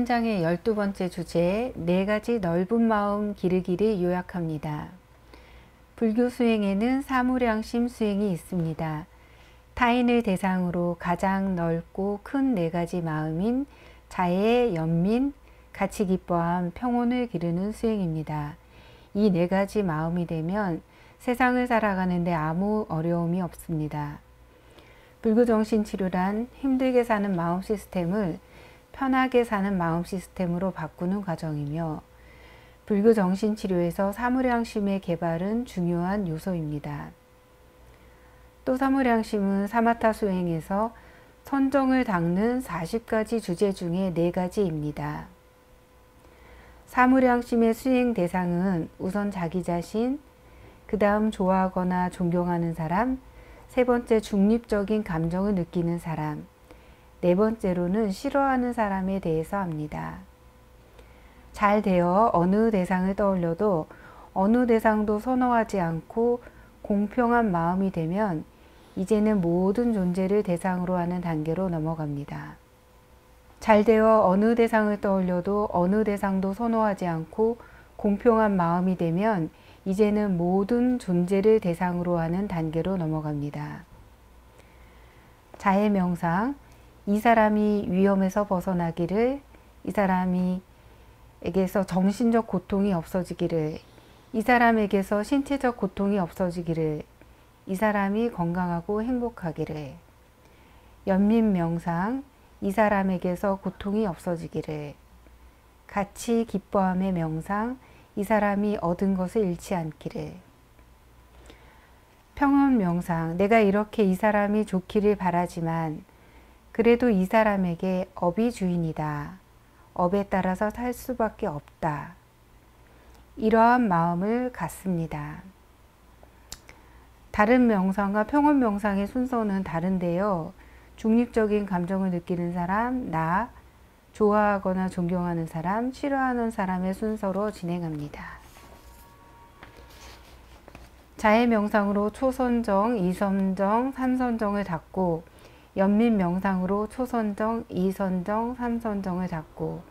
3장의 12번째 주제, 네 가지 넓은 마음 기르기를 요약합니다. 불교 수행에는 사무량심 수행이 있습니다. 타인을 대상으로 가장 넓고 큰 네 가지 마음인 자애, 연민, 같이 기뻐함, 평온을 기르는 수행입니다. 이 네 가지 마음이 되면 세상을 살아가는데 아무 어려움이 없습니다. 불교정신치료란 힘들게 사는 마음 시스템을 편하게 사는 마음 시스템으로 바꾸는 과정이며, 불교정신치료에서 사무량심의 개발은 중요한 요소입니다. 또 사무량심은 사마타 수행에서 선정을 닦는 40가지 주제 중에 4가지입니다. 사무량심의 수행 대상은 우선 자기 자신, 그 다음 좋아하거나 존경하는 사람, 세 번째 중립적인 감정을 느끼는 사람, 네 번째로는 싫어하는 사람에 대해서 합니다. 잘 되어 어느 대상을 떠올려도 어느 대상도 선호하지 않고 공평한 마음이 되면 이제는 모든 존재를 대상으로 하는 단계로 넘어갑니다. 잘 되어 어느 대상을 떠올려도 어느 대상도 선호하지 않고 공평한 마음이 되면 이제는 모든 존재를 대상으로 하는 단계로 넘어갑니다. 자해 명상, 이 사람이 위험에서 벗어나기를, 이 사람에게서 정신적 고통이 없어지기를, 이 사람에게서 신체적 고통이 없어지기를, 이 사람이 건강하고 행복하기를. 연민 명상, 이 사람에게서 고통이 없어지기를. 같이 기뻐함의 명상, 이 사람이 얻은 것을 잃지 않기를. 평온 명상, 내가 이렇게 이 사람이 좋기를 바라지만 그래도 이 사람에게 업이 주인이다. 업에 따라서 살 수밖에 없다. 이러한 마음을 갖습니다. 다른 명상과 평온 명상의 순서는 다른데요. 중립적인 감정을 느끼는 사람, 나, 좋아하거나 존경하는 사람, 싫어하는 사람의 순서로 진행합니다. 자해 명상으로 초선정, 이선정, 삼선정을 닦고, 연민 명상으로 초선정, 이선정, 삼선정을 닦고,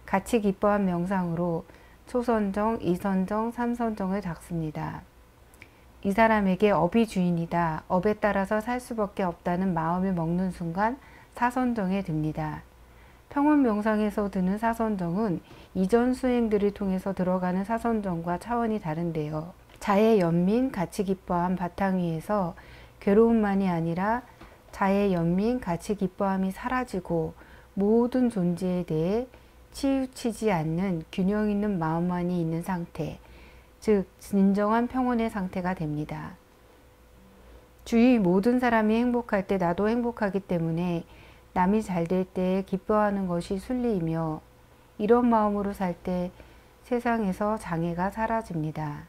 같이 기뻐한 명상으로 초선정, 이선정, 삼선정을 닦습니다. 이 사람에게 업이 주인이다. 업에 따라서 살 수밖에 없다는 마음을 먹는 순간 사선정에 듭니다. 평온 명상에서 드는 사선정은 이전 수행들을 통해서 들어가는 사선정과 차원이 다른데요. 자해, 연민, 같이 기뻐함 바탕 위에서 괴로움만이 아니라 자해, 연민, 같이 기뻐함이 사라지고 모든 존재에 대해 치우치지 않는 균형 있는 마음만이 있는 상태, 즉 진정한 평온의 상태가 됩니다. 주위 모든 사람이 행복할 때 나도 행복하기 때문에 남이 잘 될 때 기뻐하는 것이 순리이며, 이런 마음으로 살 때 세상에서 장애가 사라집니다.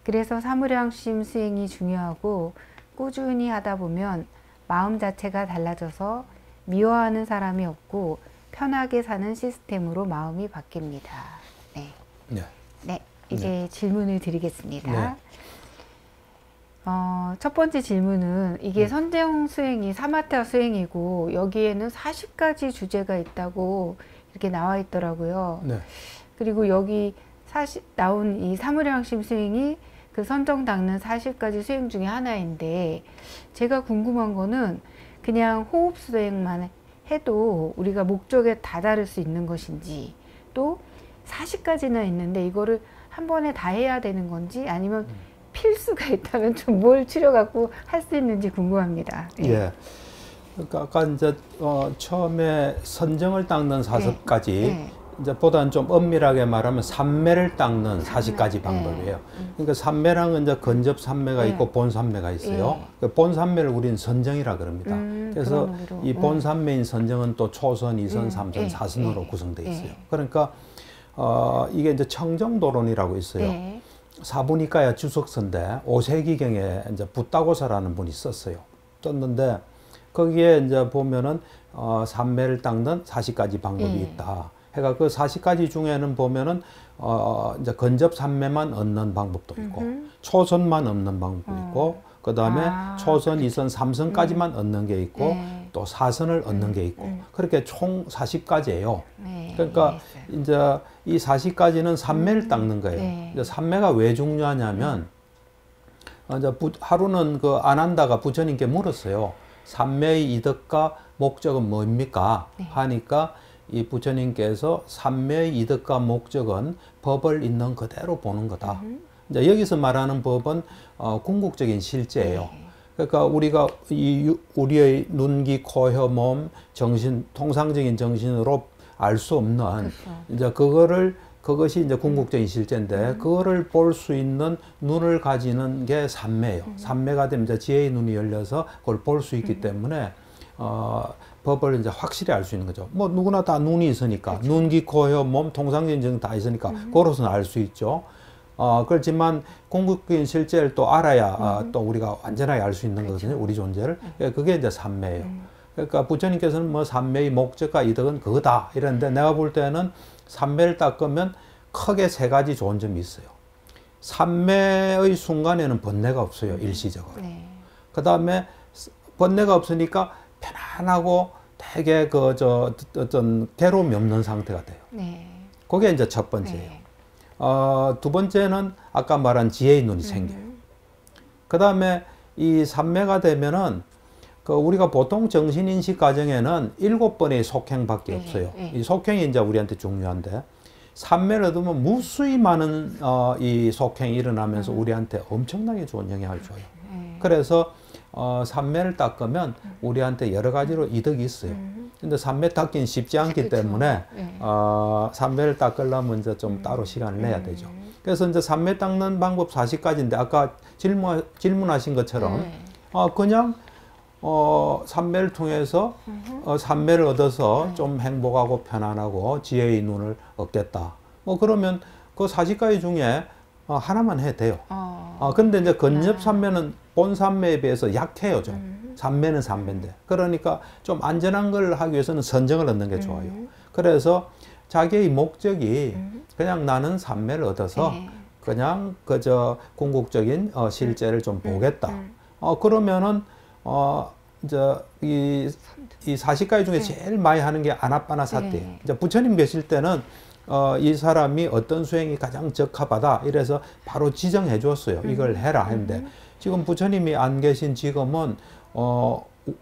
그래서 사무량심 수행이 중요하고 꾸준히 하다 보면 마음 자체가 달라져서 미워하는 사람이 없고 편하게 사는 시스템으로 마음이 바뀝니다. 네. 네. 이제 질문을 드리겠습니다. 네. 첫 번째 질문은 이게 선정 수행이 사마타 수행이고 여기에는 40가지 주제가 있다고 이렇게 나와 있더라고요. 네. 그리고 여기 나온 이 사무량심 수행이 그 선정 닦는 40가지 수행 중에 하나인데, 제가 궁금한 거는 그냥 호흡 수행만 해도 우리가 목적에 다다를 수 있는 것인지, 또 40가지나 있는데 이거를 한 번에 다 해야 되는 건지, 아니면 필수가 있다면 좀 뭘 추려갖고 할 수 있는지 궁금합니다. 네. 예. 그러니까 아까 이제 처음에 선정을 닦는 40가지, 네. 이제 보다는 좀 엄밀하게 말하면 삼매를 닦는 40가지 방법이에요. 그러니까 삼매랑은 이제 근접 삼매가 있고 본 삼매가 있어요. 그 본 삼매를 우리는 선정이라 그럽니다. 그래서 이 본 삼매인 선정은 또 초선, 이선, 삼선, 사선으로 구성되어 있어요. 그러니까 이게 이제 청정도론이라고 있어요. 사부니까야 주석서인데 5세기경에 이제 붓다고사라는 분이 썼는데 거기에 이제 보면은 삼매를 닦는 40가지 방법이 있다. 해가 그 40가지 중에는 보면은 이제 근접 삼매만 얻는 방법도 있고 초선만 얻는 방법도 있고, 그 다음에 초선, 이선, 삼선까지만 얻는 게 있고, 또 사선을 얻는 게 있고 그렇게 총 40가지예요. 그러니까 이제 이 40가지는 삼매를 닦는 거예요. 이제 삼매가 왜 중요하냐면 이제 하루는 그 안한다가 부처님께 물었어요. 삼매의 이득과 목적은 뭡니까? 하니까 이 부처님께서 삼매의 이득과 목적은 법을 있는 그대로 보는 거다. 이제 여기서 말하는 법은 궁극적인 실제예요. 그러니까 우리가 우리의 눈, 귀, 코, 혀, 몸, 정신, 통상적인 정신으로 알 수 없는 이제 그것이 이제 궁극적인 실제인데 그거를 볼 수 있는 눈을 가지는 게 삼매예요. 삼매가 되면 이제 지혜의 눈이 열려서 그걸 볼 수 있기 때문에 법을 이제 확실히 알 수 있는 거죠. 뭐 누구나 다 눈이 있으니까 눈, 귀, 코, 혀, 몸, 통상적인 정신 다 있으니까 그로서는 알 수 있죠. 그렇지만 궁극적인 실제를 또 알아야 또 우리가 완전하게 알 수 있는 거거든요. 우리 존재를. 그게 이제 삼매예요. 그러니까 부처님께서는 뭐 삼매의 목적과 이득은 그거다 이랬는데 내가 볼 때는 삼매를 닦으면 크게 세 가지 좋은 점이 있어요. 삼매의 순간에는 번뇌가 없어요. 일시적으로. 그 다음에 번뇌가 없으니까 편안하고 되게 어떤 괴로움이 없는 상태가 돼요. 그게 이제 첫 번째예요. 두 번째는 아까 말한 지혜의 눈이 생겨요. 그 다음에 이 삼매가 되면은 우리가 보통 정신인식 과정에는 7번의 속행밖에 없어요. 이 속행이 이제 우리한테 중요한데 삼매를 얻으면 무수히 많은 이 속행이 일어나면서 우리한테 엄청나게 좋은 영향을 줘요. 그래서 삼매를 닦으면 우리한테 여러 가지로 이득이 있어요. 근데 삼매 닦기는 쉽지 않기 때문에 삼매를 닦으려면 이제 좀 따로 시간을 내야 되죠. 그래서 이제 삼매 닦는 방법 40가지인데 아까 질문하신 것처럼 그냥 삼매를 통해서 삼매를 얻어서 좀 행복하고 편안하고 지혜의 눈을 얻겠다. 뭐 그러면 그 40가지 중에 하나만 해도 돼요. 근데 이제 근접 삼매는 본 삼매에 비해서 약해요, 좀. 삼매는 삼매인데. 그러니까 좀 안전한 걸 하기 위해서는 선정을 얻는 게 좋아요. 그래서 자기의 목적이 그냥 나는 삼매를 얻어서 그냥 그저 궁극적인 실제를 좀 보겠다. 그러면은 이제 이 40가지 중에 제일 많이 하는 게 아나빠나사티예요. 이제 부처님 계실 때는 이 사람이 어떤 수행이 가장 적합하다 이래서 바로 지정해 줬어요. 이걸 해라 했는데 지금 부처님이 안 계신 지금은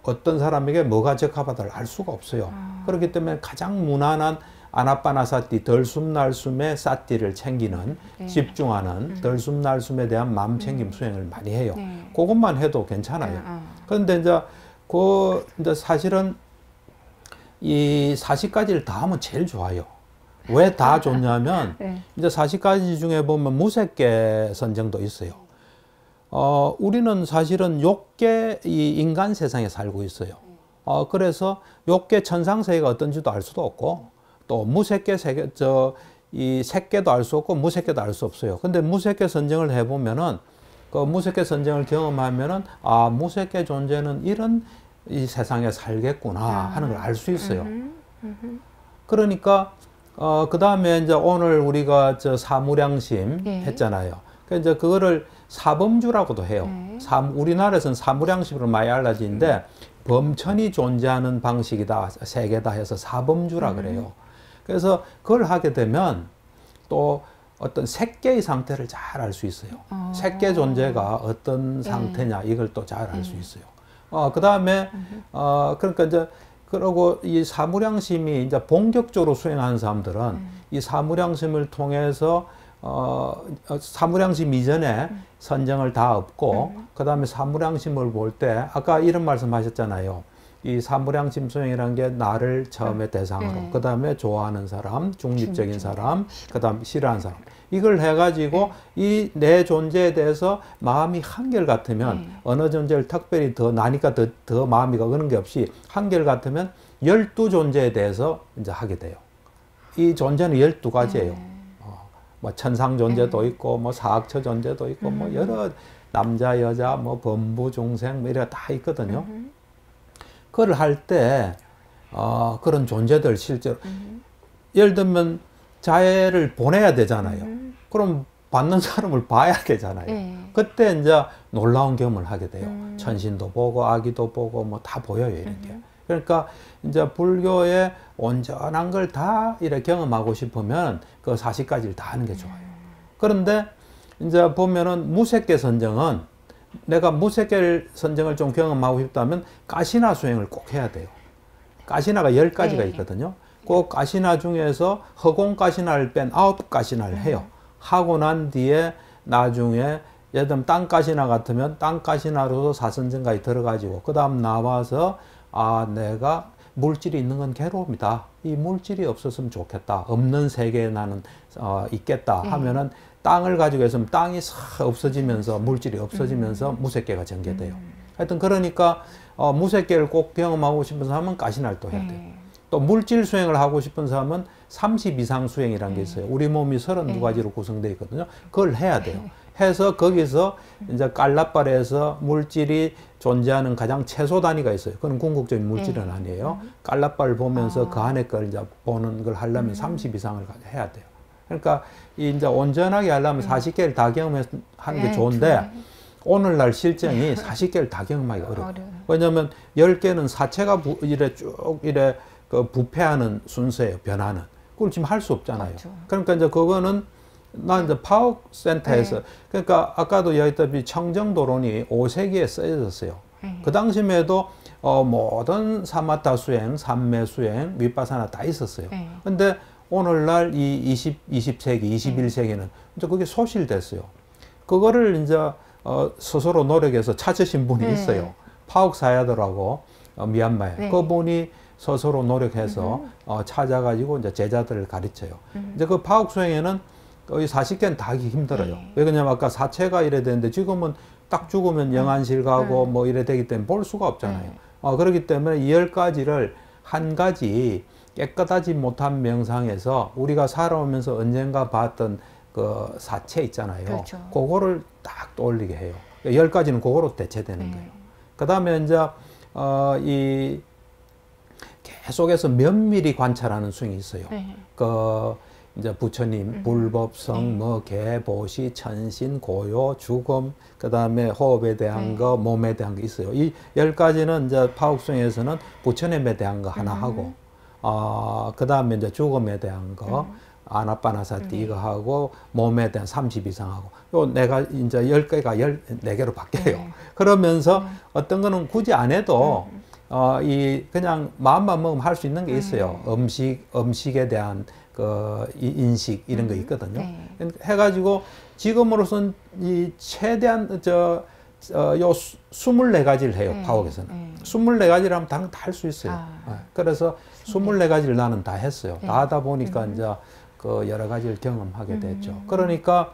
어떤 사람에게 뭐가 적합하다를 알 수가 없어요. 그렇기 때문에 가장 무난한 아나빠나사티, 덜숨날숨의 사티를 챙기는 집중하는 덜숨날숨에 대한 마음 챙김 수행을 많이 해요. 그것만 해도 괜찮아요. 그런데 이제 사실은 이 40가지를 다 하면 제일 좋아요. 왜 다 좋냐면 이제 40가지 중에 보면 무색계 선정도 있어요. 우리는 사실은 욕계 이 인간 세상에 살고 있어요. 그래서 욕계 천상세계가 어떤지도 알 수도 없고 또 무색계 세계 이 색계도 알 수 없고 무색계도 알 수 없어요. 근데 무색계 선정을 해보면은 그 무색계 선정을 경험하면은 무색계 존재는 이런 이 세상에 살겠구나 하는 걸 알 수 있어요. 그러니까 그 다음에 이제 오늘 우리가 사무량심 했잖아요. 그러니까 이제 그거를 사범주라고도 해요. 우리나라에서는 사무량심으로 많이 알려지는데 범천이 존재하는 방식이다, 세계다 해서 사범주라 그래요. 그래서 그걸 하게 되면 또 어떤 색계의 상태를 잘 알 수 있어요. 색계 존재가 어떤 상태냐 이걸 또 잘 알 수 있어요. 그 다음에 그러니까 이제 그러고 이 사무량심이 이제 본격적으로 수행하는 사람들은 이 사무량심을 통해서 사무량심 이전에 선정을 다 얻고 그 다음에 사무량심을 볼 때 아까 이런 말씀 하셨잖아요. 이 사무량심 수행이라는 게 나를 처음에 대상으로 그 다음에 좋아하는 사람, 중립적인 사람, 그 다음 싫어하는 사람 이걸 해가지고 이 내 존재에 대해서 마음이 한결같으면 어느 존재를 특별히 더 나니까 더 마음이 그런 게 없이 한결같으면 12존재에 대해서 이제 하게 돼요. 이 존재는 12가지예요. 뭐 천상 존재도 있고 뭐 사악처 존재도 있고 뭐 여러 남자 여자 뭐 범부 중생 뭐 이래 다 있거든요. 그걸 할 때 그런 존재들 실제로 예를 들면 자해를 보내야 되잖아요. 그럼 받는 사람을 봐야 되잖아요. 그때 이제 놀라운 경험을 하게 돼요. 천신도 보고 아기도 보고 뭐 다 보여요, 이런 게. 그러니까 이제 불교의 온전한 걸 다 이렇게 경험하고 싶으면 그 40가지를 다 하는 게 좋아요. 그런데 이제 보면은 무색계 선정은 내가 무색계 선정을 좀 경험하고 싶다면 가시나 수행을 꼭 해야 돼요. 가시나가 10가지가 있거든요. 그 가시나 중에서 허공 가시나를 뺀 9가시나를 해요. 하고 난 뒤에 나중에 예를 들면 땅 가시나 같으면 땅 가시나로서 사선정가에 들어가지고 그 다음 나와서 아 내가 물질이 있는 건 괴로움이다. 이 물질이 없었으면 좋겠다. 없는 세계에 나는 있겠다 하면은 땅을 가지고 있으면 땅이 싹 없어지면서 물질이 없어지면서 무색계가 전개돼요. 하여튼 그러니까 무색계를 꼭 경험하고 싶은 사람은 가시나를 또 해야 돼요. 또 물질 수행을 하고 싶은 사람은 30 이상 수행이라는 게 있어요. 우리 몸이 32가지로 구성되어 있거든요. 그걸 해야 돼요. 해서 거기서 이제 깔라빨에서 물질이 존재하는 가장 최소 단위가 있어요. 그건 궁극적인 물질은 아니에요. 깔라빨을 보면서 그 안에 걸 이제 보는 걸 하려면 30 이상을 해야 돼요. 그러니까 이제 온전하게 하려면 40개를 다 경험하는 게 좋은데 오늘날 실정이 40개를 다 경험하기가 어려워요. 왜냐하면 10개는 사체가 이래 쭉 이래 그 부패하는 순서예요. 변화는. 그걸 지금 할 수 없잖아요. 그렇죠. 그러니까 이제 그거는 나 이제 파워센터에서 그러니까 아까도 얘기했다시피 청정도론이 5세기에 쓰여졌어요. 그 당시에도 모든 사마타 수행, 삼매 수행, 위파사나 다 있었어요. 근데 오늘날 이 20세기, 21세기는 이제 그게 소실됐어요. 그거를 이제 스스로 노력해서 찾으신 분이 있어요. 파옥사야드라고 미얀마에. 그분이 스스로 노력해서 찾아가지고 이제 제자들을 가르쳐요. 이제 그 파옥 수행에는 거의 40개는 다 하기 힘들어요. 왜냐면 아까 사체가 이래 되는데 지금은 딱 죽으면 영안실 가고 뭐 이래 되기 때문에 볼 수가 없잖아요. 그렇기 때문에 이 10가지를 한 가지 깨끗하지 못한 명상에서 우리가 살아오면서 언젠가 봤던 그 사체 있잖아요. 그렇죠. 그거를 딱 떠올리게 해요. 10가지는 그거로 대체되는 거예요. 그 다음에 이제 이 계속해서 면밀히 관찰하는 수행이 있어요. 그 이제 부처님, 불법성, 뭐 개, 보시, 천신, 고요, 죽음, 그 다음에 호흡에 대한 거, 몸에 대한 거 있어요. 이 10가지는 이제 파옥수행에서는 부처님에 대한 거 하나 하고, 그 다음에 이제 죽음에 대한 거, 아나빠나사티 이거 하고, 몸에 대한 30 이상 하고, 요 내가 이제 10개가 14개로 바뀌어요. 그러면서 어떤 거는 굳이 안 해도 이 그냥 마음만 먹으면 할 수 있는 게 있어요. 음식에 대한 그 인식 이런 거 있거든요. 해가지고 지금으로선 이 최대한 요 24가지를 해요. 파옥에서는 24가지를 하면 다 할 수 있어요. 그래서 24가지를 나는 다 했어요. 다 하다 보니까 이제 그 여러 가지를 경험하게 됐죠. 그러니까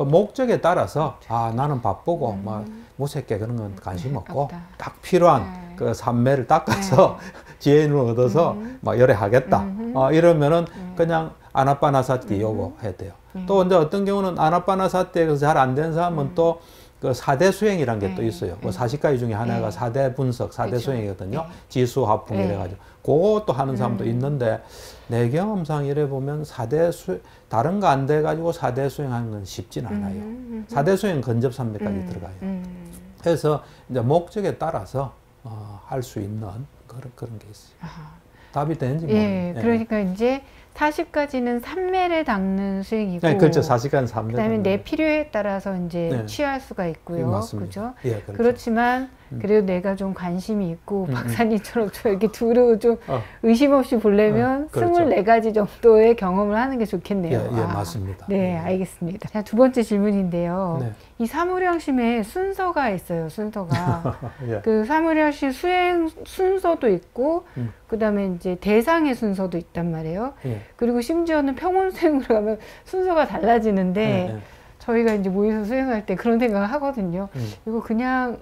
목적에 따라서 나는 바쁘고 뭐 무색계 그런 건 관심 없고 딱 필요한 그 삼매를 닦아서 지혜를 얻어서 막 열애 하겠다. 이러면은 그냥 아나빠나사티 요거 해야 돼요. 또 이제 어떤 경우는 아나빠나사티에서 잘 안 되는 사람은 또 그 4대 수행이란 게 또 있어요. 뭐 40가지 중에 하나가 4대 분석, 4대 수행이거든요. 지수, 화풍 이래가지고. 그것도 하는 사람도 있는데 내 경험상 이래 보면 4대 다른 거 안 돼가지고 4대 수행하는 건 쉽진 않아요. 4대 수행 근접산매까지 들어가요. 그래서 이제 목적에 따라서 할 수 있는 그런 게 있어요. 답이 되는지 모르겠네요. 그러니까 이제 40까지는 삼매를 닦는 수행이고, 네, 그렇죠. 40까지는 삼매. 그다음에 내 필요에 따라서 이제 취할 수가 있고요. 맞습니다. 그렇죠? 그렇지만 그래도 내가 좀 관심이 있고 박사님처럼 저 이렇게 두루 좀 의심 없이 보려면 그렇죠. 24가지 정도의 경험을 하는 게 좋겠네요. 맞습니다. 네, 알겠습니다. 자, 두 번째 질문인데요. 이 사무량심에 순서가 있어요. 순서가 그 사무량심 수행 순서도 있고, 그 다음에 이제 대상의 순서도 있단 말이에요. 그리고 심지어는 평온 수행으로 가면 순서가 달라지는데 저희가 이제 모여서 수행할 때 그런 생각을 하거든요. 이거 그냥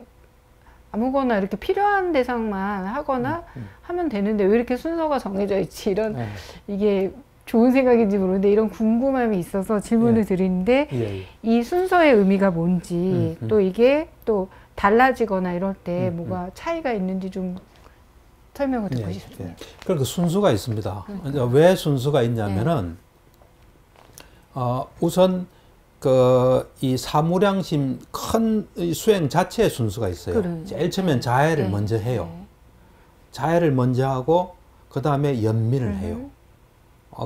아무거나 이렇게 필요한 대상만 하거나 하면 되는데 왜 이렇게 순서가 정해져 있지? 이런 이게 좋은 생각인지 모르는데 이런 궁금함이 있어서 질문을 드리는데 이 순서의 의미가 뭔지 또 이게 또 달라지거나 이럴 때 뭐가 차이가 있는지 좀 설명을 듣고 싶습니다. 그러니까 순수가 있습니다. 왜 순수가 있냐면은 우선 이 사무량심 큰 수행 자체의 순수가 있어요. 제일 처음엔 자해를 먼저 해요. 자해를 먼저 하고 그 다음에 연민을 해요.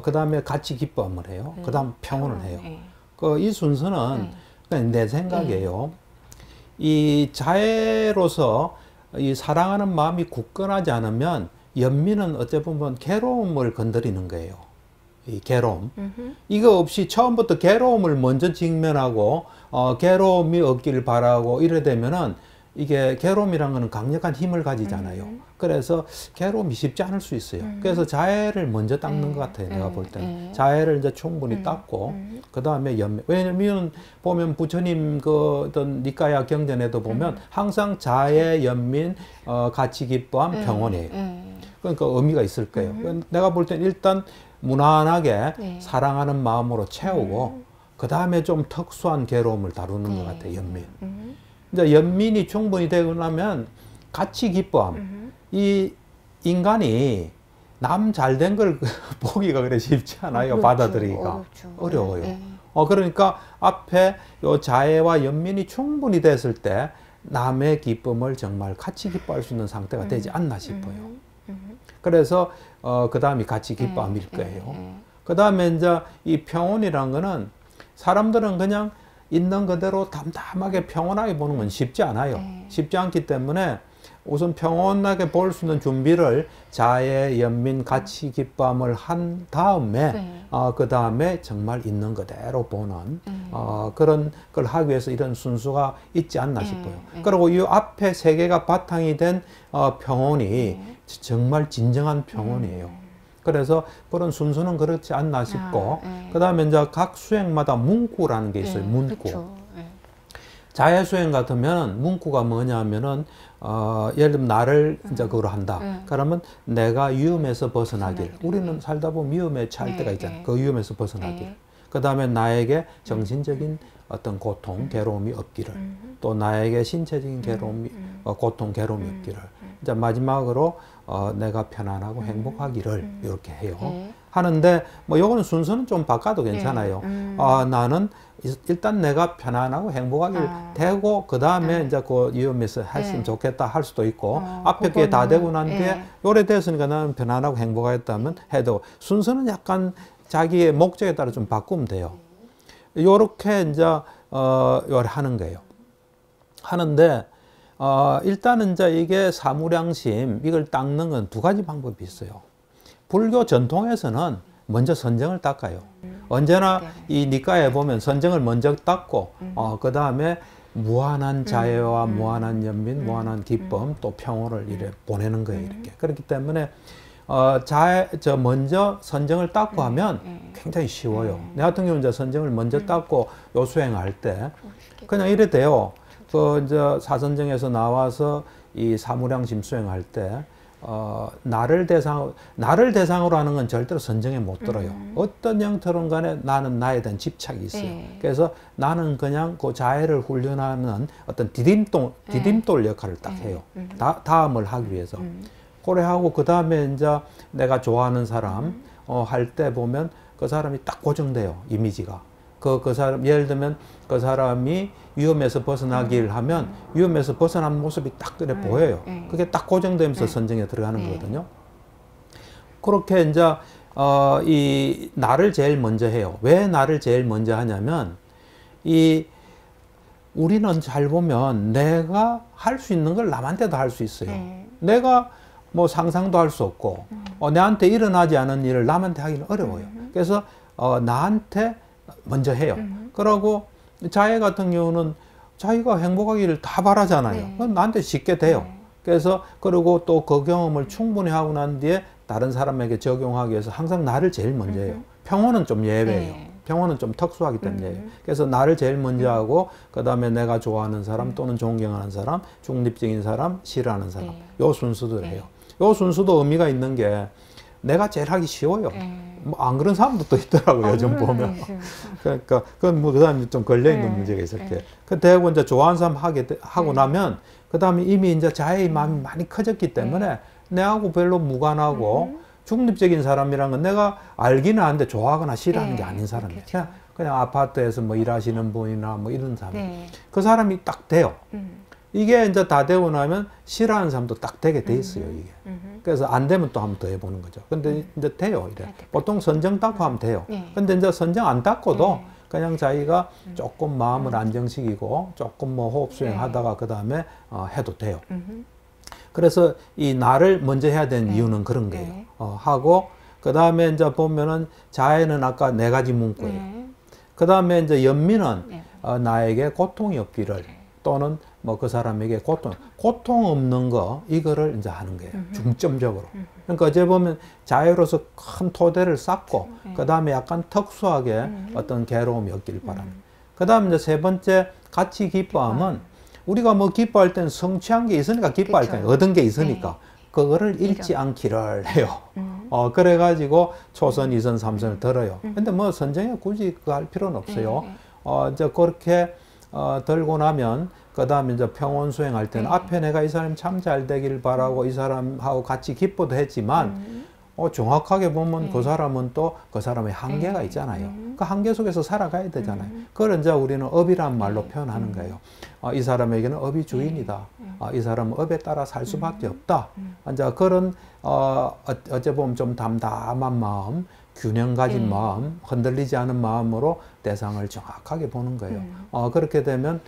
그 다음에 같이 기뻐함을 해요. 그 다음 평온을 해요. 이 순서는 그냥 내 생각이에요. 이 자해로서 이 사랑하는 마음이 굳건하지 않으면 연민은 어찌 보면 괴로움을 건드리는 거예요. 이 괴로움. 이거 없이 처음부터 괴로움을 먼저 직면하고 괴로움이 없기를 바라고 이래 되면은 이게 괴로움이란 거는 강력한 힘을 가지잖아요. 그래서 괴로움이 쉽지 않을 수 있어요. 그래서 자해를 먼저 닦는 것 같아요. 내가 볼 때는. 자해를 이제 충분히 닦고, 그 다음에 연민. 왜냐면 보면 부처님 그 어떤 니까야 경전에도 보면 항상 자해, 연민, 같이 기뻐함, 평온이에요. 그러니까 의미가 있을 거예요. 내가 볼 때는 일단 무난하게 사랑하는 마음으로 채우고, 그 다음에 좀 특수한 괴로움을 다루는 것 같아요. 연민. 이제 연민이 충분히 되고 나면 같이 기뻐함. 이 인간이 남 잘된 걸 보기가 그래 쉽지 않아요. 어렵죠. 받아들이기가 어려워요. 그러니까 앞에 요 자애와 연민이 충분히 됐을 때 남의 기쁨을 정말 같이 기뻐할 수 있는 상태가 되지 않나 싶어요. 그래서 그 다음이 같이 기뻐함일 거예요. 그 다음에 이제 이 평온이란 거는 사람들은 그냥 있는 그대로 담담하게 평온하게 보는 건 쉽지 않아요. 쉽지 않기 때문에 우선 평온하게 볼 수 있는 준비를 자애, 연민, 같이 기뻐함을 한 다음에 그 다음에 정말 있는 그대로 보는 그런 걸 하기 위해서 이런 순수가 있지 않나 싶어요. 그리고 이 앞에 세 개가 바탕이 된 평온이 정말 진정한 평온이에요. 그래서 그런 순수는 그렇지 않나 싶고, 그 다음에 이제 각 수행마다 문구라는 게 있어요. 문구. 자해 수행 같으면 문구가 뭐냐면은 예를 들면 나를 이제 그걸 한다. 그러면 내가 위험에서 벗어나길. 우리는 살다 보면 위험에 처할 때가 있잖아요. 그 위험에서 벗어나길. 그 다음에 나에게 정신적인 어떤 고통, 괴로움이 없기를. 또 나에게 신체적인 괴로움이, 고통, 괴로움이 없기를. 이제 마지막으로 내가 편안하고 행복하기를 이렇게 해요. 하는데 뭐 요거는 순서는 좀 바꿔도 괜찮아요. 나는 일단 내가 편안하고 행복하길 되고 그 다음에 이제 그 위험에서 했으면 좋겠다 할 수도 있고 앞에 게 다 되고 난 뒤에 요래 됐으니까 나는 편안하고 행복하겠다면 해도 순서는 약간 자기의 목적에 따라 좀 바꾸면 돼요. 요렇게 이제 요래 하는 거예요. 하는데 일단은 이제 이게 사무량심 이걸 닦는 건 두 가지 방법이 있어요. 불교 전통에서는 먼저 선정을 닦아요. 언제나 이 니까에 보면 선정을 먼저 닦고 그 다음에 무한한 자애와 무한한 연민, 무한한 기쁨 또 평온을 이래 보내는 거예요. 이렇게. 그렇기 때문에 먼저 선정을 닦고 하면 굉장히 쉬워요. 내 같은 경우는 이제 선정을 먼저 닦고 요 수행할 때 그냥 이래 돼요. 이제 사선정에서 나와서 이 사무량심 수행할 때, 나를 대상으로 하는 건 절대로 선정에 못 들어요. 어떤 형태로든 간에 나는 나에 대한 집착이 있어요. 그래서 나는 그냥 그 자애를 훈련하는 어떤 디딤돌 역할을 딱 해요. 다음을 하기 위해서. 그래 하고, 그 다음에 이제 내가 좋아하는 사람, 할 때 보면 그 사람이 딱 고정돼요. 이미지가. 그 사람, 예를 들면 그 사람이 위험에서 벗어나기를 하면 위험에서 벗어난 모습이 딱 그래 보여요. 그게 딱 고정되면서 선정에 들어가는 거거든요. 그렇게 이제 이 나를 제일 먼저 해요. 왜 나를 제일 먼저 하냐면 우리는 잘 보면 내가 할 수 있는 걸 남한테도 할 수 있어요. 내가 뭐 상상도 할 수 없고 내한테 일어나지 않은 일을 남한테 하기는 어려워요. 그래서 나한테 먼저 해요. 그러고 자애 같은 경우는 자기가 행복하기를 다 바라잖아요. 그건 나한테 쉽게 돼요. 그래서 그리고 또 그 경험을 충분히 하고 난 뒤에 다른 사람에게 적용하기 위해서 항상 나를 제일 먼저 해요. 평온은 좀 예외예요. 평온은 좀 특수하기 때문에. 그래서 나를 제일 먼저 하고 그 다음에 내가 좋아하는 사람 또는 존경하는 사람, 중립적인 사람, 싫어하는 사람 요 순서도 해요. 요 순서도 의미가 있는 게 내가 제일 하기 쉬워요. 뭐 안 그런 사람도 또 있더라고요. 요즘 보면. 그러니까 그건 뭐 그 사람이 좀 걸려 있는 문제가 있을 때. 그 대고 이제 좋아하는 사람 하고 나면 그 다음에 이미 이제 자의 마음이 많이 커졌기 때문에 내하고 별로 무관하고 중립적인 사람이란 건 내가 알기는 하는데 좋아하거나 싫어하는 게 아닌 사람이에요. 그냥 아파트에서 뭐 일하시는 분이나 뭐 이런 사람. 그 사람이 딱 돼요. 이게 이제 다 되고 나면 싫어하는 사람도 딱 되게 돼 있어요, 이게. 그래서 안 되면 또 한 번 더 해보는 거죠. 근데 이제 돼요, 이래. 보통 선정 닦고 하면 돼요. 근데 이제 선정 안 닦고도 그냥 자기가 조금 마음을 안정시키고 조금 뭐 호흡 수행하다가 그 다음에 해도 돼요. 그래서 이 나를 먼저 해야 되는 이유는 그런 거예요. 하고 그 다음에 이제 보면은 자해는 아까 4가지 문구예요. 그 다음에 이제 연민은 나에게 고통이 없기를 또는 뭐 그 사람에게 고통 없는 거 이거를 이제 하는 거예요. 중점적으로. 그러니까 어제 보면 자유로서 큰 토대를 쌓고 그 다음에 약간 특수하게 어떤 괴로움이 없길 바랍니다. 그 다음에 이제 3번째 같이 기뻐함은 우리가 뭐 기뻐할 때는 성취한 게 있으니까 기뻐할 거예요. 얻은 게 있으니까. 그거를 잃지 않기를 해요. 그래가지고 초선, 2선, 3선을 들어요. 근데 뭐 선정에 굳이 그거 할 필요는 없어요. 이제 그렇게 들고 나면 그 다음에 이제 평온 수행할 때는 앞에 내가 이 사람 참 잘 되길 바라고 이 사람하고 같이 기뻐도 했지만 정확하게 보면 그 사람은 또 그 사람의 한계가 있잖아요. 그 한계 속에서 살아가야 되잖아요. 그걸 이제 우리는 업이란 말로 표현하는 거예요. 이 사람에게는 업이 주인이다. 이 사람은 업에 따라 살 수밖에 없다. 이제 그런 어째 보면 좀 담담한 마음, 균형 가진 마음, 흔들리지 않은 마음으로 대상을 정확하게 보는 거예요. 그렇게 되면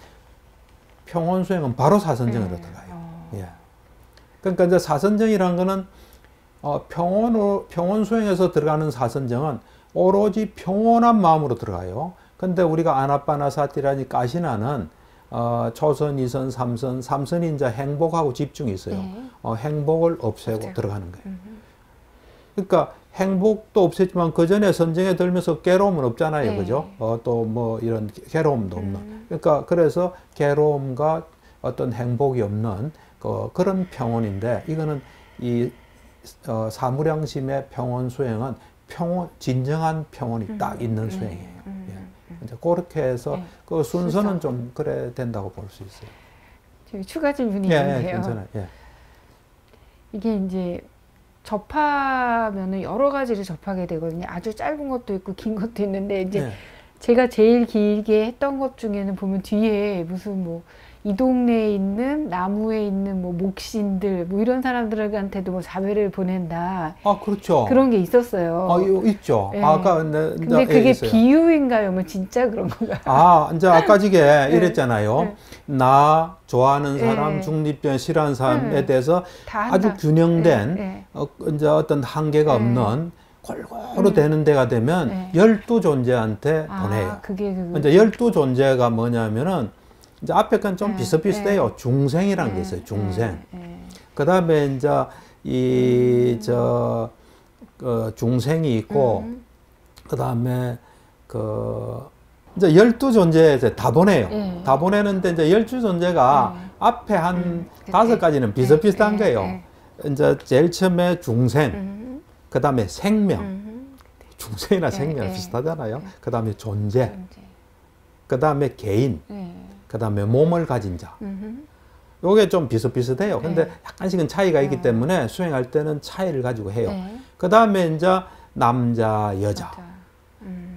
평온 수행은 바로 사선정으로 들어가요. 예. 그러니까 이제 사선정이라는 거는 평온 수행에서 들어가는 사선정은 오로지 평온한 마음으로 들어가요. 근데 우리가 아나빠나사티라니 가시나는 초선, 2선, 3선, 3선이 이제 행복하고 집중이 있어요. 행복을 없애고 들어가는 거예요. 그러니까 행복도 없었지만 그 전에 선정에 들면서 괴로움은 없잖아요. 그죠? 또 뭐 이런 괴로움도 없는. 그러니까 그래서 괴로움과 어떤 행복이 없는 그런 평온인데 이거는 이 사무량심의 평온 수행은 진정한 평온이 딱 있는 수행이에요. 이제 그렇게 해서 그 순서는 좀 그래 된다고 볼 수 있어요. 저기 추가 질문이 있는데요. 괜찮아요. 이게 이제 접하면은 여러 가지를 접하게 되거든요. 아주 짧은 것도 있고 긴 것도 있는데 이제 제가 제일 길게 했던 것 중에는 보면 뒤에 무슨 뭐 이 동네에 있는 나무에 있는 뭐 목신들 뭐 이런 사람들한테도 뭐 자배를 보낸다. 그렇죠. 그런 게 있었어요. 있죠. 아까 근데 그게 있어요. 비유인가요? 뭐 진짜 그런 건가요? 이제 아까 지게 이랬잖아요. 나 좋아하는 사람, 중립된 싫어하는 사람에 대해서 아주 균형된 이제 어떤 한계가 없는 골고루 되는 데가 되면 12존재한테 보내요. 이제 12존재가 뭐냐면은 이제 앞에 건 좀 비슷비슷해요. 중생이라는 게 있어요. 중생. 그 다음에 이제 중생이 있고, 그 다음에 이제 12존재 다 보내요. 다 보내는데 이제 12존재가 앞에 한 5가지는 비슷비슷한 거예요. 이제 제일 처음에 중생, 그 다음에 생명. 중생이나 생명 비슷하잖아요. 그 다음에 존재. 그 다음에 개인. 그 다음에 몸을 가진 자. 요게 좀 비슷비슷해요. 근데 약간씩은 차이가 있기 때문에 수행할 때는 차이를 가지고 해요. 그 다음에 이제 남자, 여자,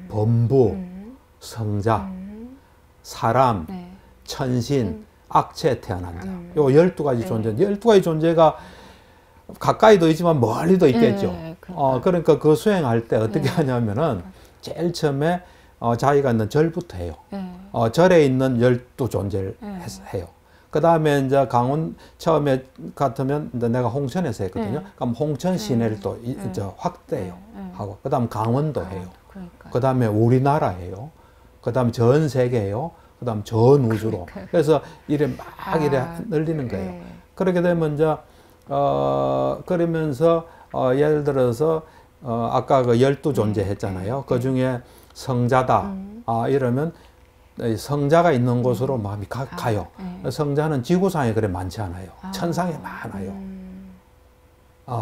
범부, 성자, 사람, 천신, 악체 태어난 자. 요 12가지 존재. 12가지 존재가 가까이도 있지만 멀리도 있겠죠. 그러니까 그 수행할 때 어떻게 하냐면은 제일 처음에 자기가 있는 절부터 해요. 절에 있는 12존재를 해요. 그 다음에 이제 처음에 같으면 이제 내가 홍천에서 했거든요. 그럼 홍천 시내를 또 확대해요. 하고, 그 다음 강원도 해요. 그 다음에 우리나라 해요. 그 다음에 전 세계 해요. 그 다음 전 우주로. 그래서 이래 막 이래 늘리는 거예요. 그렇게 되면 이제, 그러면서, 예를 들어서, 아까 그 12존재 했잖아요. 그 중에 성자다. 이러면 성자가 있는 곳으로 마음이 가요. 성자는 지구상에 그래 많지 않아요. 천상에 많아요.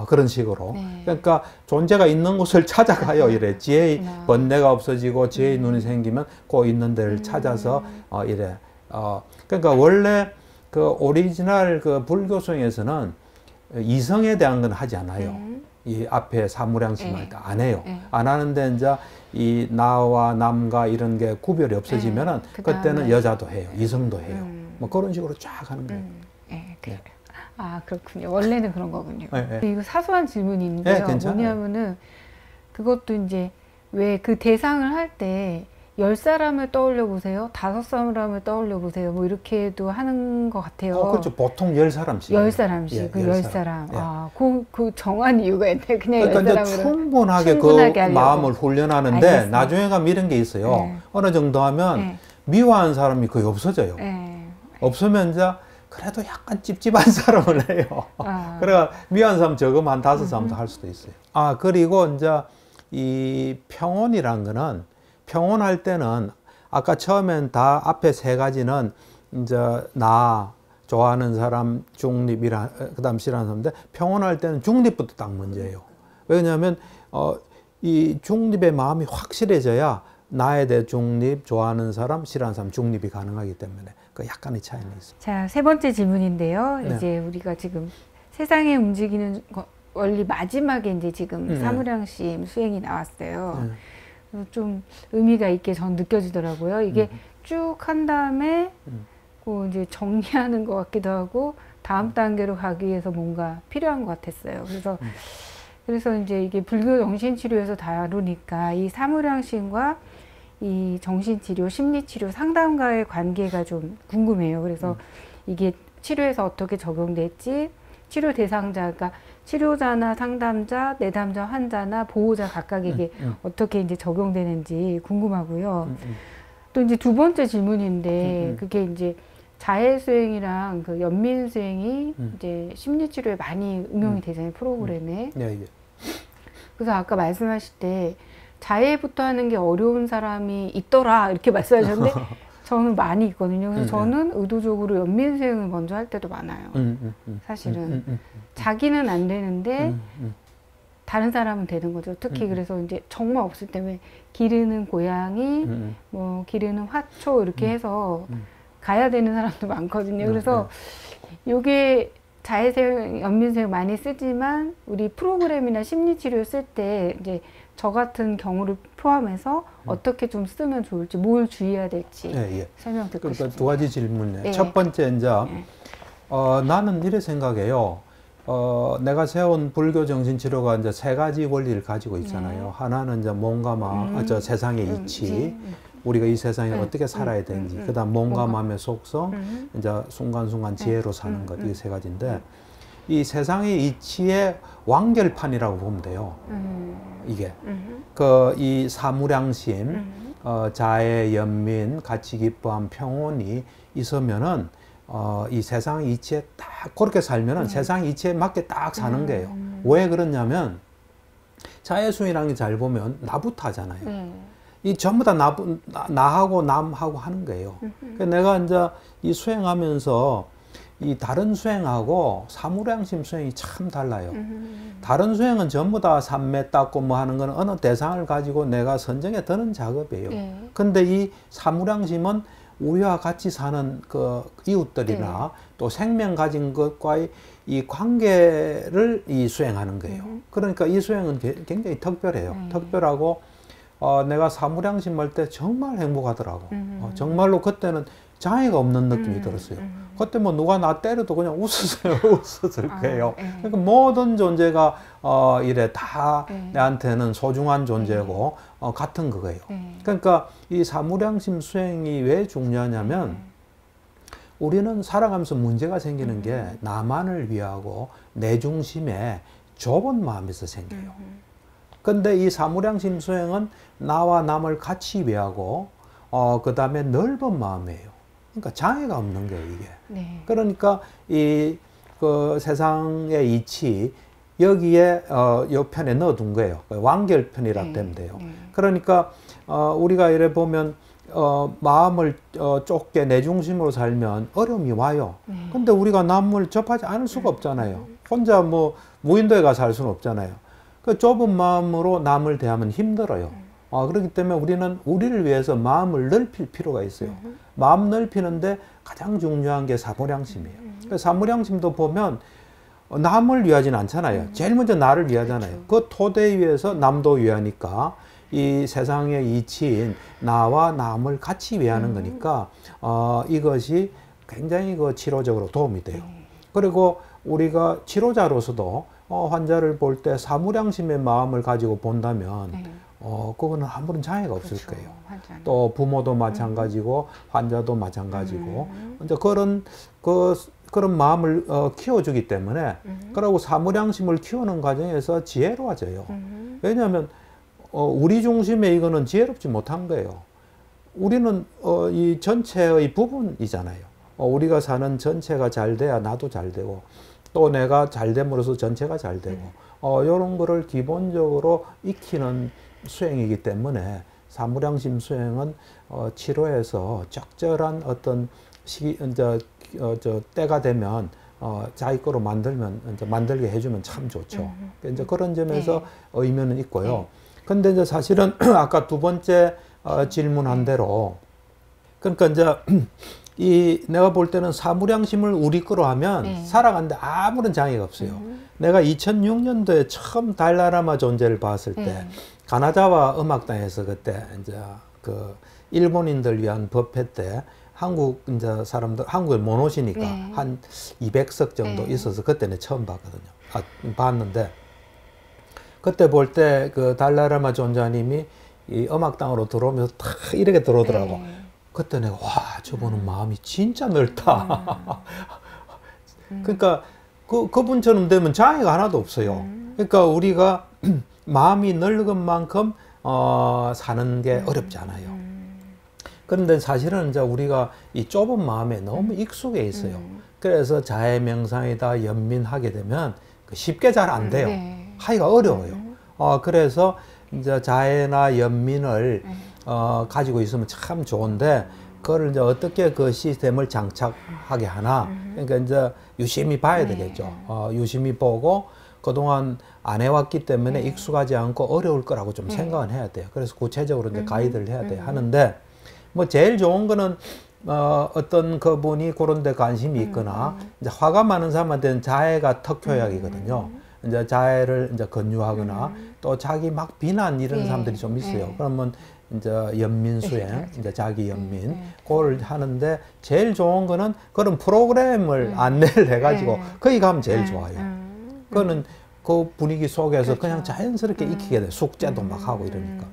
그런 식으로. 그러니까 존재가 있는 곳을 찾아가요. 이래. 지혜의 번뇌가 없어지고 지혜의 눈이 생기면 그 있는 데를 찾아서 이래. 그러니까 원래 그 오리지널 그 불교성에서는 이성에 대한 건 하지 않아요. 이 앞에 사무량심할 때 안 해요. 안 하는데 이제 이 나와 남과 이런 게 구별이 없어지면은 그때는 여자도 해요. 이성도 해요. 뭐 그런 식으로 쫙 하는 거예요. 네, 네. 아, 그렇군요. 원래는 그런 거군요. 네, 네. 이거 사소한 질문인데요. 네, 뭐냐면은 그것도 이제 왜 그 대상을 할 때 10사람을 떠올려 보세요. 5사람을 떠올려 보세요. 뭐 이렇게도 하는 것 같아요. 그렇죠. 보통 10사람씩. 10사람씩. 예, 그 10사람. 10사람. 예. 아, 그 정한 이유가 있네. 그냥 그러니까 10사람으로. 이제 충분하게 충분하게 그 마음을 훈련하는데 알겠습니다. 나중에 가면 이런 게 있어요. 네. 어느 정도 하면 네. 미워하는 사람이 거의 없어져요. 네. 없으면 이제 그래도 약간 찝찝한 사람을 해요. 아. 그래가 미워하는 사람 적으면 한 5사람도 할 수도 있어요. 아, 그리고 이제 이 평온이란 거는 평온할 때는 아까 처음엔 다 앞에 3가지는 이제 나 좋아하는 사람 중립이라 그다음 싫어하는 사람인데 평온할 때는 중립부터 딱 문제예요. 왜냐하면 이 중립의 마음이 확실해져야 나에 대해 중립, 좋아하는 사람, 싫어하는 사람 중립이 가능하기 때문에 그 약간의 차이는 있어요. 자, 3번째 질문인데요. 네. 이제 우리가 지금 세상에 움직이는 원리 마지막에 이제 지금 사무량심 수행이 나왔어요. 그래서 좀 의미가 있게 전 느껴지더라고요. 이게 쭉 한 다음에 그 이제 정리하는 것 같기도 하고 다음 단계로 가기 위해서 뭔가 필요한 것 같았어요. 그래서 이제 이게 불교 정신치료에서 다루니까 이 사무량심과 이 정신치료, 심리치료, 상담과의 관계가 좀 궁금해요. 그래서 이게 치료에서 어떻게 적용될지, 치료 대상자가 치료자나 상담자, 내담자, 환자나 보호자 각각에게 어떻게 이제 적용되는지 궁금하고요. 또 이제 2번째 질문인데 그게 이제 자해 수행이랑 그 연민 수행이 이제 심리치료에 많이 응용이 되잖아요, 프로그램에. 네, 그래서 아까 말씀하실 때 자해부터 하는 게 어려운 사람이 있더라 이렇게 말씀하셨는데 저는 많이 있거든요. 그래서 저는 의도적으로 연민 수행을 먼저 할 때도 많아요. 사실은 자기는 안 되는데 다른 사람은 되는 거죠. 특히 그래서 이제 정말 없을 때 왜 기르는 고양이, 뭐 기르는 화초 이렇게 해서 가야 되는 사람도 많거든요. 그래서 요게 자해수행, 연민수행 많이 쓰지만 우리 프로그램이나 심리치료 쓸 때 이제 저 같은 경우를 포함해서 어떻게 좀 쓰면 좋을지, 뭘 주의해야 될지 설명 듣고 그러니까 싶습니다. 2가지 질문이네. 네. 첫 번째 이제 나는 이래 생각해요. 내가 세운 불교 정신치료가 이제 3가지 원리를 가지고 있잖아요. 하나는 이제 몸과 마음, 저 세상의 이치, 우리가 이 세상에 어떻게 살아야 되는지, 그다음 몸과 마음의 속성, 이제 순간순간 지혜로 사는 것, 이 3가지인데 이 세상의 이치의 완결판이라고 보면 돼요. 이게 이 사무량심, 자애, 연민, 가치, 기뻐함, 평온이 있으면은 이 세상의 이치에 딱 그렇게 살면은 세상의 이치에 맞게 딱 사는 거예요. 왜 그러냐면 자애수행이라는 게 잘 보면 나부터 하잖아요. 이 전부 다 나하고 남하고 하는 거예요. 그러니까 내가 이제 이 수행하면서 이 다른 수행하고 사무량심 수행이 참 달라요. 다른 수행은 전부 다 삼매 닦고 뭐 하는 건 어느 대상을 가지고 내가 선정해 드는 작업이에요. 근데 이 사무량심은 우리와 같이 사는 그 이웃들이나 또 생명 가진 것과의 이 관계를 이 수행하는 거예요. 그러니까 이 수행은 굉장히 특별해요. 특별하고 내가 사무량심 할 때 정말 행복하더라고. 정말로 그때는 장애가 없는 느낌이 들었어요. 그때 뭐 누가 나 때려도 그냥 웃었을 거예요. 그러니까 모든 존재가 이래 다 내한테는 소중한 존재고 같은 그거예요. 그러니까 이 사무량심 수행이 왜 중요하냐면 우리는 살아가면서 문제가 생기는 게 나만을 위하고 내 중심에 좁은 마음에서 생겨요. 근데 이 사무량심 수행은 나와 남을 같이 위하고 그 다음에 넓은 마음이에요. 그러니까 장애가 없는 거예요, 이게. 그러니까 이 그 세상의 이치 여기에 요 편에 넣어둔 거예요. 완결편이라 되면 돼요. 그러니까 우리가 이래 보면 마음을 좁게 내 중심으로 살면 어려움이 와요. 근데 우리가 남을 접하지 않을 수가 없잖아요. 혼자 뭐 무인도에 가서 살 수는 없잖아요. 그 좁은 마음으로 남을 대하면 힘들어요. 그렇기 때문에 우리는 우리를 위해서 마음을 넓힐 필요가 있어요. 마음 넓히는데 가장 중요한 게 사무량심이에요. 사무량심도 보면 남을 위하지는 않잖아요. 제일 먼저 나를 위하잖아요. 그 토대 위에서 남도 위하니까 이 세상의 이치인 나와 남을 같이 위하는 거니까 이것이 굉장히 그 치료적으로 도움이 돼요. 그리고 우리가 치료자로서도 환자를 볼 때 사무량심의 마음을 가지고 본다면 그거는 아무런 장애가 없을 그렇죠. 거예요. 환자는. 또 부모도 마찬가지고 환자도 마찬가지고 이제 그런 마음을 키워주기 때문에 그리고 사무량심을 키우는 과정에서 지혜로워져요. 왜냐하면 우리 중심에 이거는 지혜롭지 못한 거예요. 우리는 이 전체의 부분이잖아요. 우리가 사는 전체가 잘 돼야 나도 잘 되고 또 내가 잘 됨으로써 전체가 잘 되고 이런 거를 기본적으로 익히는 수행이기 때문에 사무량심 수행은 치료에서 적절한 어떤 시기 때가 되면 자기 거로 만들게 해주면 참 좋죠. 이제 그런 점에서 의미는 있고요. 근데 이제 사실은 아까 두 번째 질문한 대로 그러니까 이제 내가 볼 때는 사무량심을 우리 거로 하면 살아가는데 아무런 장애가 없어요. 내가 2006년도에 처음 달라라마 존재를 봤을 때 가나자와 음악당에서 그때 이제 그 일본인들 위한 법회 때 한국 이제 사람들 한국에 못 오시니까 한 200석 정도 있어서 그때는 처음 봤거든요. 봤는데 그때 볼 때 그 달라라마 존자님이 이 음악당으로 들어오면서 탁 이렇게 들어오더라고. 그때 내가 와 저분은 마음이 진짜 넓다. 그러니까 그분처럼 되면 장애가 하나도 없어요. 그러니까 우리가 마음이 넓은 만큼 사는 게 어렵지 않아요. 그런데 사실은 이제 우리가 이 좁은 마음에 너무 익숙해 있어요. 그래서 자해 명상이다 연민하게 되면 쉽게 잘 안 돼요. 하기가 어려워요. 그래서 이제 자해나 연민을 가지고 있으면 참 좋은데 그걸 이제 어떻게 그 시스템을 장착하게 하나. 그러니까 이제 유심히 봐야 되겠죠. 유심히 보고 그동안 안 해왔기 때문에 익숙하지 않고 어려울 거라고 좀 생각은 해야 돼요. 그래서 구체적으로 이제 가이드를 해야 돼요. 하는데 뭐 제일 좋은 거는 어떤 그분이 그런 데 관심이 있거나 이제 화가 많은 사람한테는 자해가 특효약이거든요. 이제 자해를 이제 권유하거나 또 자기 막 비난 이런 사람들이 좀 있어요. 그러면 이제 연민수행, 이제 자기 연민, 그걸 하는데 제일 좋은 거는 그런 프로그램을 안내를 해가지고 거기 가면 제일 좋아요. 그거는 그 분위기 속에서 그냥 자연스럽게 익히게 돼요. 숙제도 막 하고 이러니까.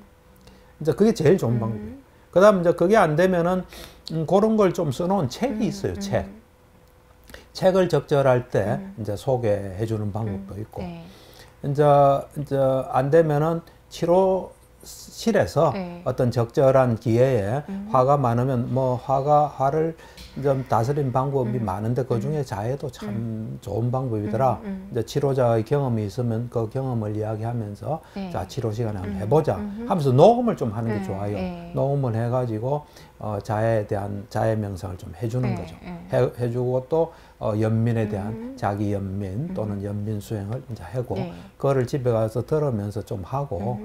이제 그게 제일 좋은 방법이에요. 그 다음 이제 그게 안 되면은 그런 걸 좀 써놓은 책이 있어요. 책을 적절할 때 이제 소개해 주는 방법도 있고 이제 안 되면은 치료실에서 어떤 적절한 기회에 화가 많으면 뭐 화를 좀 다스리는 방법이 많은데 그 중에 자해도 참 좋은 방법이더라. 이제 치료자의 경험이 있으면 그 경험을 이야기하면서 자 치료 시간에 한번 해보자 하면서 녹음을 좀 하는 게 좋아요. 녹음을 해가지고 자해에 대한 자해 명상을 좀 해주는 거죠. 해주고 또 연민에 대한 자기 연민 또는 연민 수행을 이제 하고 그거를 집에 가서 들으면서 좀 하고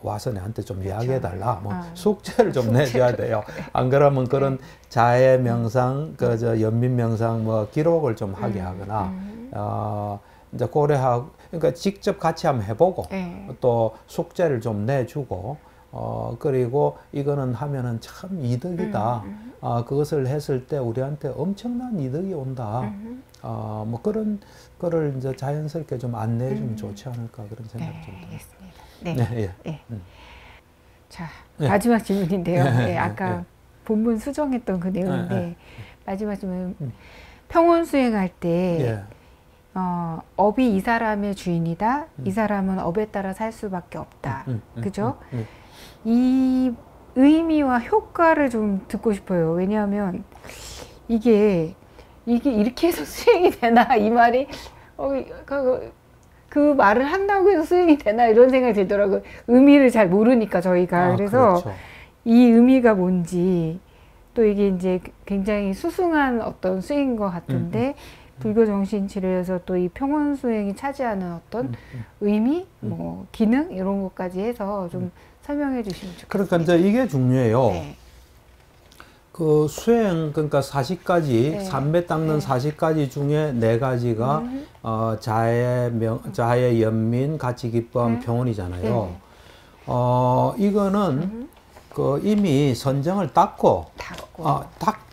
와서 내한테 좀 이야기해달라. 뭐 숙제를 좀 내줘야 돼요. 안 그러면 그런 자해 명상, 그저 연민 명상 뭐 기록을 좀 하게 하거나 이제 고려하고 그러니까 직접 같이 한번 해보고 또 숙제를 좀 내주고 그리고 이거는 하면은 참 이득이다. 그것을 했을 때 우리한테 엄청난 이득이 온다. 뭐 그런 거를 이제 자연스럽게 좀 안내해 주면 좋지 않을까 그런 생각이 좀 듭니다. 알겠습니다. 자, 마지막 질문인데요. 아까 본문 수정했던 그 내용인데 마지막 질문. 평온 수행할 때 업이 이 사람의 주인이다. 이 사람은 업에 따라 살 수밖에 없다. 그죠? 이 의미와 효과를 좀 듣고 싶어요. 왜냐하면 이게 이렇게 해서 수행이 되나 이 말이 그 말을 한다고 해서 수행이 되나 이런 생각이 들더라고요. 의미를 잘 모르니까 저희가. 그래서 그렇죠. 이 의미가 뭔지 또 이게 이제 굉장히 수승한 어떤 수행인 것 같은데 불교 정신치료에서 또 이 평온 수행이 차지하는 어떤 의미, 뭐 기능 이런 것까지 해서 좀 설명해 주시면 좋겠습니다. 그러니까 이제 이게 중요해요. 그 수행 그러니까 40가지 삼매 닦는 40가지 중에 4가지가 자해 연민 같이 기뻐함 평온이잖아요. 이거는 그 이미 선정을 닦고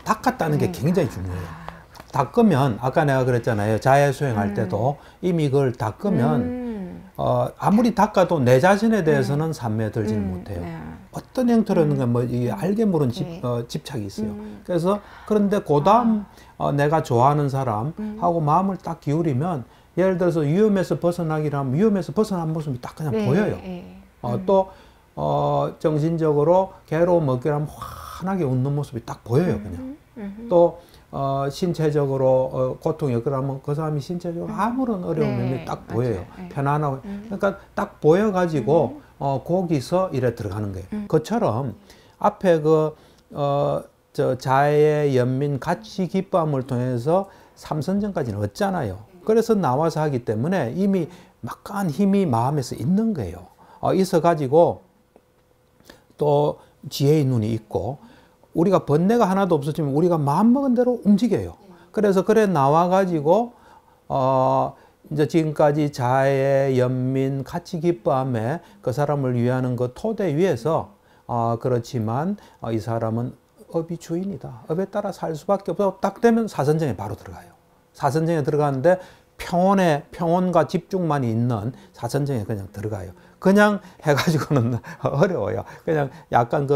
닦았다는 게 굉장히 중요해요. 닦으면 아까 내가 그랬잖아요. 자해 수행할 때도 이미 그걸 닦으면 아무리 닦아도 내 자신에 대해서는 산매에 들지는 못해요. 어떤 형태로는 뭐 이 알게 모른 집착이 있어요. 그래서 그런데 그다음 내가 좋아하는 사람하고 마음을 딱 기울이면 예를 들어서 위험에서 벗어나기를 하면 위험에서 벗어난 모습이 딱 그냥 보여요. 또 정신적으로 괴로움 얻기를 하면 환하게 웃는 모습이 딱 보여요. 그냥. 또 신체적으로 고통이 없거나 그 사람이 신체적으로 아무런 어려움이 딱 보여요. 편안하고. 그러니까 딱 보여가지고 거기서 이래 들어가는 거예요. 그처럼 앞에 저 자해, 연민, 같이 기뻐함을 통해서 삼선정까지는 얻잖아요. 그래서 나와서 하기 때문에 이미 막강한 힘이 마음에서 있는 거예요. 있어가지고 또 지혜의 눈이 있고 우리가 번뇌가 하나도 없었지만 우리가 마음먹은 대로 움직여요. 그래서 그래 나와가지고 이제 지금까지 자해, 연민, 같이 기뻐함에 그 사람을 위하는 그 토대 위에서 그렇지만 이 사람은 업이 주인이다. 업에 따라 살 수밖에 없어. 딱 되면 사선정에 바로 들어가요. 사선정에 들어가는데 평온과 집중만이 있는 사선정에 그냥 들어가요. 그냥 해가지고는 어려워요. 그냥 약간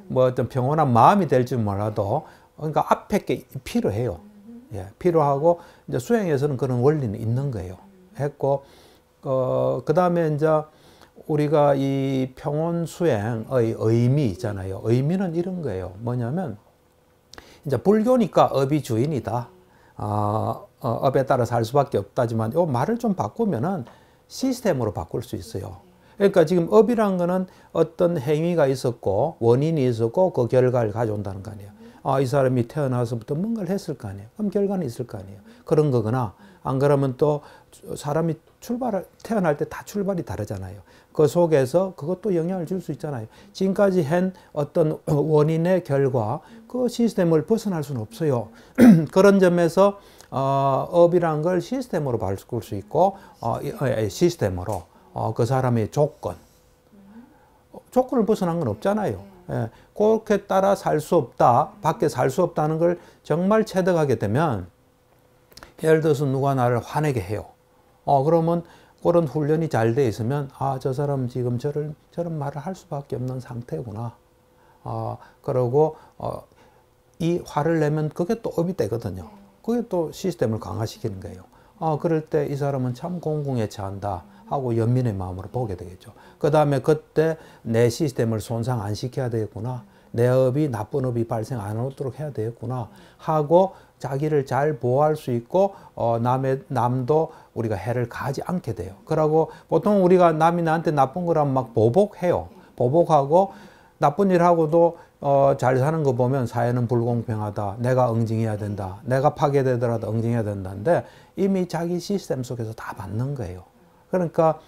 뭐 어떤 평온한 마음이 될 줄 몰라도 그러니까 앞에 게 필요해요. 예, 필요하고 이제 수행에서는 그런 원리는 있는 거예요. 했고 그 다음에 이제 우리가 이 평온 수행의 의미 있잖아요. 의미는 이런 거예요. 뭐냐면 이제 불교니까 업이 주인이다. 업에 따라 살 수밖에 없다지만 이 말을 좀 바꾸면은 시스템으로 바꿀 수 있어요. 그러니까 지금 업이란 거는 어떤 행위가 있었고 원인이 있었고 그 결과를 가져온다는 거 아니에요. 이 사람이 태어나서부터 뭔가를 했을 거 아니에요. 그럼 결과는 있을 거 아니에요. 그런 거거나 안 그러면 또 사람이 태어날 때 다 출발이 다르잖아요. 그 속에서 그것도 영향을 줄 수 있잖아요. 지금까지 한 어떤 원인의 결과 그 시스템을 벗어날 수는 없어요. 그런 점에서 업이란 걸 시스템으로 바꿀 수 있고 시스템으로 그 사람의 조건을 벗어난 건 없잖아요. 예, 그렇게 따라 살 수 없다, 밖에 살 수 없다는 걸 정말 체득하게 되면 예를 들어서 누가 나를 화내게 해요. 그러면 그런 훈련이 잘 돼 있으면 저 사람 지금 저런 말을 할 수밖에 없는 상태구나. 그러고 이 화를 내면 그게 또 업이 되거든요. 그게 또 시스템을 강화시키는 거예요. 그럴 때 이 사람은 참 공공에 처한다 하고 연민의 마음으로 보게 되겠죠. 그 다음에 그때 내 시스템을 손상 안 시켜야 되겠구나. 내 업이 나쁜 업이 발생 안 하도록 해야 되겠구나 하고 자기를 잘 보호할 수 있고 남도 우리가 해를 가하지 않게 돼요. 그러고 보통 우리가 남이 나한테 나쁜 거라면 막 보복해요. 보복하고 나쁜 일 하고도 잘 사는 거 보면 사회는 불공평하다. 내가 응징해야 된다. 내가 파괴되더라도 응징해야 된다는데 이미 자기 시스템 속에서 다 맞는 거예요. 그러니까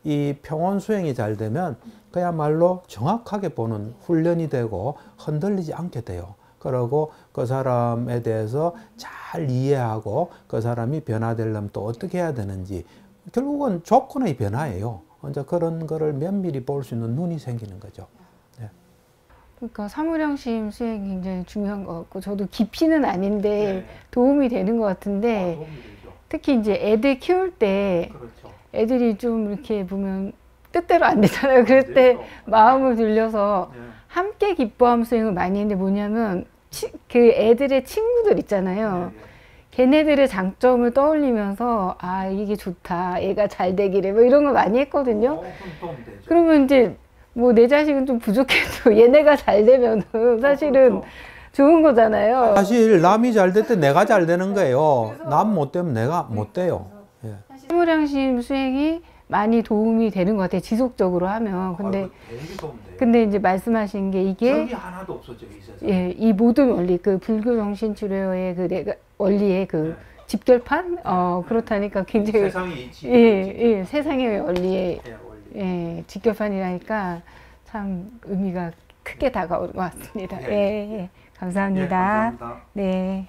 이 평온 수행이 잘 되면 그야말로 정확하게 보는 훈련이 되고 흔들리지 않게 돼요. 그러고 그 사람에 대해서 잘 이해하고 그 사람이 변화되려면 또 어떻게 해야 되는지 결국은 조건의 변화예요. 이제 그런 거를 면밀히 볼 수 있는 눈이 생기는 거죠. 네. 그러니까 사무량심 수행이 굉장히 중요한 것 같고 저도 깊이는 아닌데 도움이 되는 것 같은데 도움이 되죠. 특히 이제 애들 키울 때 그렇죠. 애들이 좀 이렇게 보면 뜻대로 안 되잖아요. 그럴 때 마음을 들려서 함께 기뻐함 수행을 많이 했는데 뭐냐면 그 애들의 친구들 있잖아요. 걔네들의 장점을 떠올리면서 이게 좋다. 얘가 잘 되기를 뭐 이런 걸 많이 했거든요. 그러면 이제 뭐 내 자식은 좀 부족해도 얘네가 잘 되면은 사실은 좋은 거잖아요. 사실 남이 잘 될 때 내가 잘 되는 거예요. 남 못 되면 내가 못 돼요. 사무량심 수행이 많이 도움이 되는 것 같아요. 지속적으로 하면. 근데 이제 말씀하신 게 이게 적이 하나도 없어져 이 세상에. 이 모든 원리, 그 불교 정신치료의 그 원리의 그 집결판? 그렇다니까 굉장히 세상이 세상의 원리의 직결판이라니까 참 의미가 크게 다가오는 것 같습니다. 감사합니다. 감사합니다. 네.